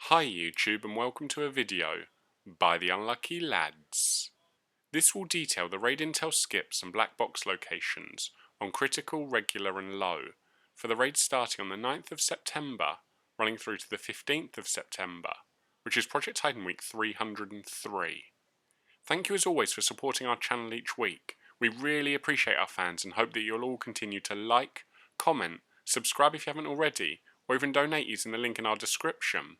Hi YouTube and welcome to a video by the Unlucky Lads. This will detail the raid intel skips and black box locations on critical, regular and low for the raid starting on the 9th of September running through to the 15th of September, which is Project Titan Week 303. Thank you as always for supporting our channel each week. We really appreciate our fans and hope that you'll all continue to like, comment, subscribe if you haven't already, or even donate using the link in our description.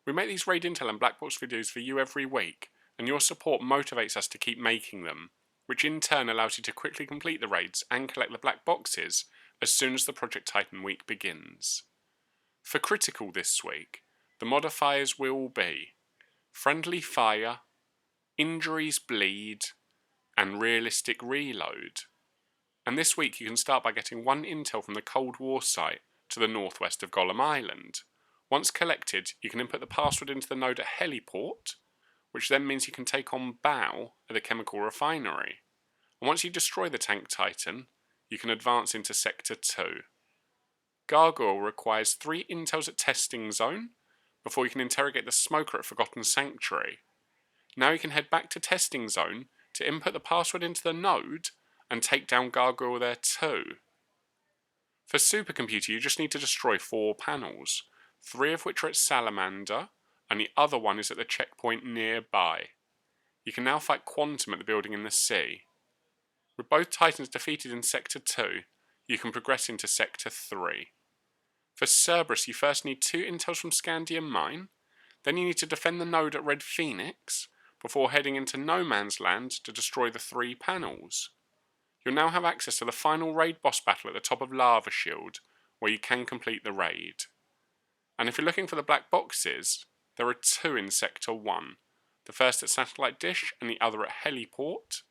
We make these raid intel and black box videos for you every week, and your support motivates us to keep making them, which in turn allows you to quickly complete the raids and collect the black boxes as soon as the Project Titan week begins. For critical this week, the modifiers will be friendly fire, injuries bleed, and realistic reload. And this week you can start by getting one intel from the Cold War site to the northwest of Golem Island. Once collected, you can input the password into the node at Heliport, which then means you can take on Baal at the chemical refinery. And once you destroy the tank titan, you can advance into Sector 2. Gargoyle requires 3 intels at Testing Zone before you can interrogate the smoker at Forgotten Sanctuary. Now you can head back to Testing Zone to input the password into the node and take down Gargoyle there too. For Supercomputer, you just need to destroy 4 panels. 3 of which are at Salamander, and the other one is at the checkpoint nearby. You can now fight Quantum at the building in the sea. With both Titans defeated in Sector 2, you can progress into Sector 3. For Cerberus, you first need 2 intels from Scandium Mine, then you need to defend the node at Red Phoenix, before heading into No Man's Land to destroy the 3 panels. You'll now have access to the final raid boss battle at the top of Lava Shield, where you can complete the raid. And if you're looking for the black boxes, there are 2 in Sector 1. The first at Satellite Dish and the other at Heliport.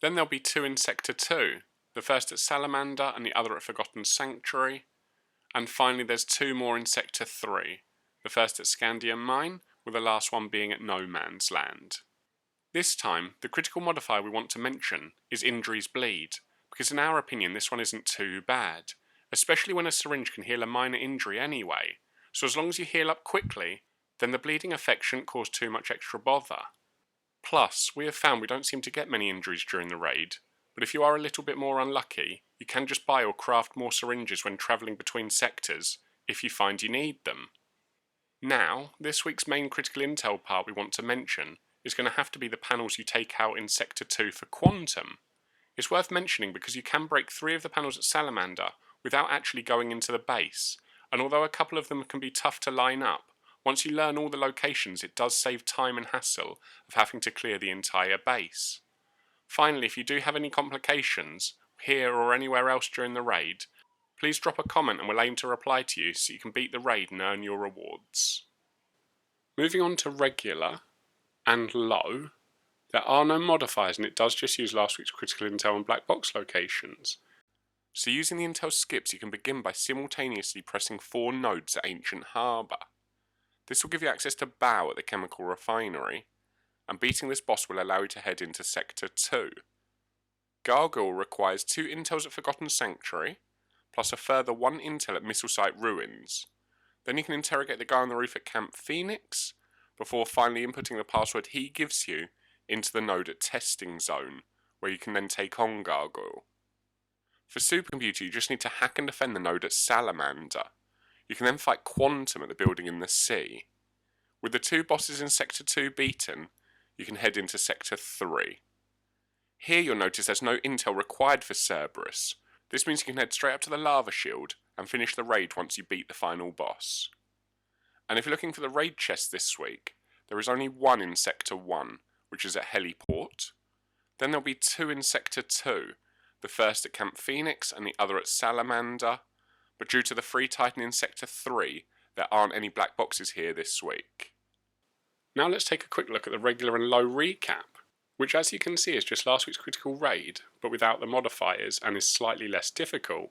Then there'll be 2 in Sector 2. The first at Salamander and the other at Forgotten Sanctuary. And finally there's 2 more in Sector 3. The first at Scandium Mine, with the last one being at No Man's Land. This time, the critical modifier we want to mention is injuries bleed, because in our opinion this one isn't too bad, especially when a syringe can heal a minor injury anyway. So as long as you heal up quickly, then the bleeding effect shouldn't cause too much extra bother. Plus, we have found we don't seem to get many injuries during the raid, but if you are a little bit more unlucky, you can just buy or craft more syringes when travelling between sectors, if you find you need them. Now, this week's main critical intel part we want to mention is going to have to be the panels you take out in Sector 2 for Quantum. It's worth mentioning because you can break 3 of the panels at Salamander without actually going into the base. And although a couple of them can be tough to line up, once you learn all the locations it does save time and hassle of having to clear the entire base. Finally, if you do have any complications, here or anywhere else during the raid, please drop a comment and we'll aim to reply to you so you can beat the raid and earn your rewards. Moving on to regular and low, there are no modifiers and it does just use last week's critical intel and black box locations. So using the intel skips you can begin by simultaneously pressing 4 nodes at Ancient Harbour. This will give you access to Baal at the chemical refinery, and beating this boss will allow you to head into Sector 2. Gargoyle requires 2 intels at Forgotten Sanctuary, plus a further 1 intel at Missile Site Ruins. Then you can interrogate the guy on the roof at Camp Phoenix, before finally inputting the password he gives you into the node at Testing Zone, where you can then take on Gargoyle. For Supercomputer, you just need to hack and defend the node at Salamander. You can then fight Quantum at the building in the sea. With the 2 bosses in Sector 2 beaten, you can head into Sector 3. Here you'll notice there's no intel required for Cerberus. This means you can head straight up to the Lava Shield and finish the raid once you beat the final boss. And if you're looking for the raid chest this week, there is only 1 in Sector 1, which is at Heliport. Then there'll be 2 in Sector 2. The first at Camp Phoenix and the other at Salamander, but due to the free Titan in Sector 3, there aren't any black boxes here this week. Now let's take a quick look at the regular and low recap, which as you can see is just last week's critical raid, but without the modifiers and is slightly less difficult.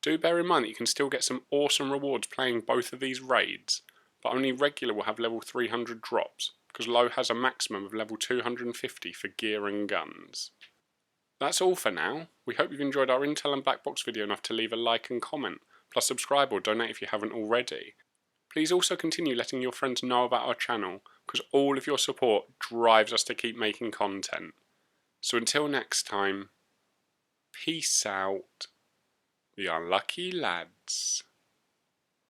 Do bear in mind that you can still get some awesome rewards playing both of these raids, but only regular will have level 300 drops, because low has a maximum of level 250 for gear and guns. That's all for now. We hope you've enjoyed our intel and black box video enough to leave a like and comment, plus subscribe or donate if you haven't already. Please also continue letting your friends know about our channel, because all of your support drives us to keep making content. So until next time, peace out, the unlucky lads.